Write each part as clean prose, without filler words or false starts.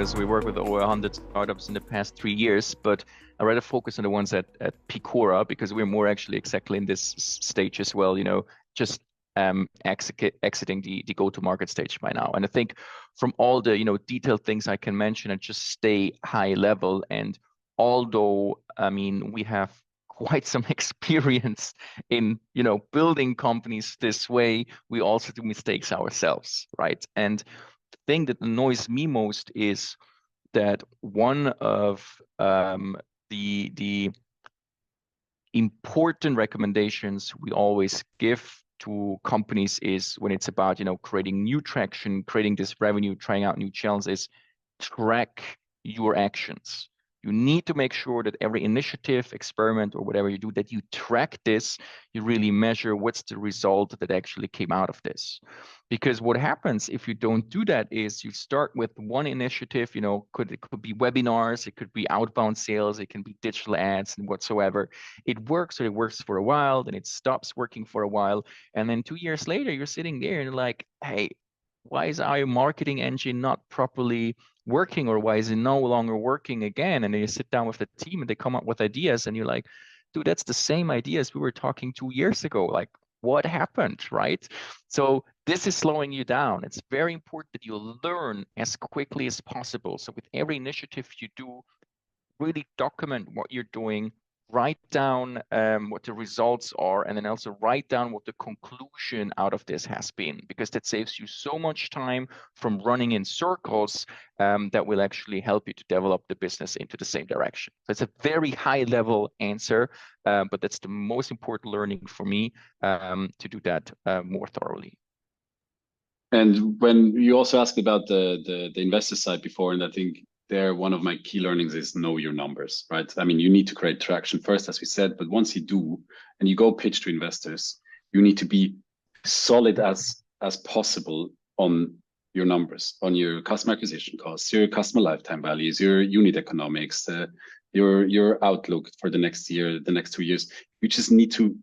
because we work with over 100 startups in the past 3 years, but I rather focus on the ones at Picora because we're more actually exactly in this stage as well, just exiting the go-to-market stage by now. And I think from all the, detailed things I can mention and just stay high level. And although, we have quite some experience in, building companies this way, we also do mistakes ourselves, right? And the thing that annoys me most is that one of the important recommendations we always give to companies is when it's about, creating new traction, creating this revenue, trying out new channels, is track your actions. You need to make sure that every initiative, experiment, or whatever you do, that you track this, you really measure what's the result that actually came out of this. Because what happens if you don't do that is you start with one initiative, it could be webinars, it could be outbound sales, it can be digital ads and whatsoever. It works for a while, then it stops working for a while. And then 2 years later, you're sitting there and you're like, hey, why is our marketing engine not properly working, or why is it no longer working again? And then you sit down with the team and they come up with ideas and you're like, dude, that's the same ideas we were talking 2 years ago. Like, what happened, right? So this is slowing you down. It's very important that you learn as quickly as possible. So with every initiative you do, really document what you're doing, write down what the results are, and then also write down what the conclusion out of this has been, because that saves you so much time from running in circles that will actually help you to develop the business into the same direction. So it's a very high level answer, but that's the most important learning for me to do that more thoroughly. And when you also asked about the investor side before, and I think there, one of my key learnings is know your numbers, right? You need to create traction first, as we said, but once you do, and you go pitch to investors, you need to be solid as possible on your numbers, on your customer acquisition costs, your customer lifetime values, your unit economics, your outlook for the next year, the next 2 years. You just need to,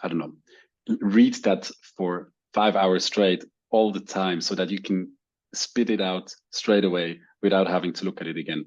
I don't know, read that for 5 hours straight all the time so that you can spit it out straight away without having to look at it again.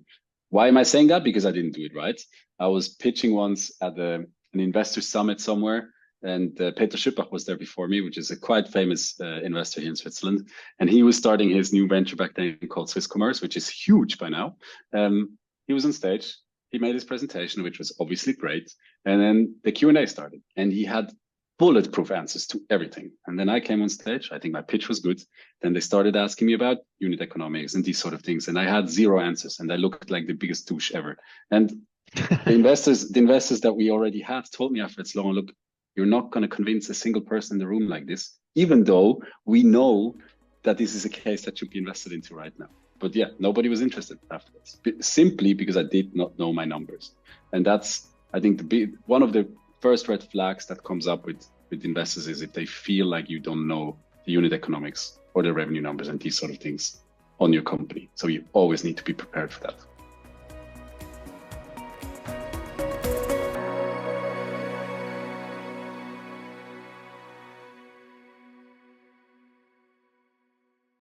Why am I saying that? Because I didn't do it right. I was pitching once at an investor summit somewhere, and Peter Schippach was there before me, which is a quite famous investor here in Switzerland. And he was starting his new venture back then called Swiss Commerce, which is huge by now. He was on stage. He made his presentation, which was obviously great. And then the Q&A started, and he had bulletproof answers to everything. And then I came on stage. I think my pitch was good. Then they started asking me about unit economics and these sort of things. And I had zero answers, and I looked like the biggest douche ever. And the investors that we already had told me afterwards, Laurent, look, you're not going to convince a single person in the room like this, even though we know that this is a case that should be invested into right now. But yeah, nobody was interested afterwards, simply because I did not know my numbers. And that's, I think, one of the first red flags that comes up with investors is if they feel like you don't know the unit economics or the revenue numbers and these sort of things on your company. So you always need to be prepared for that.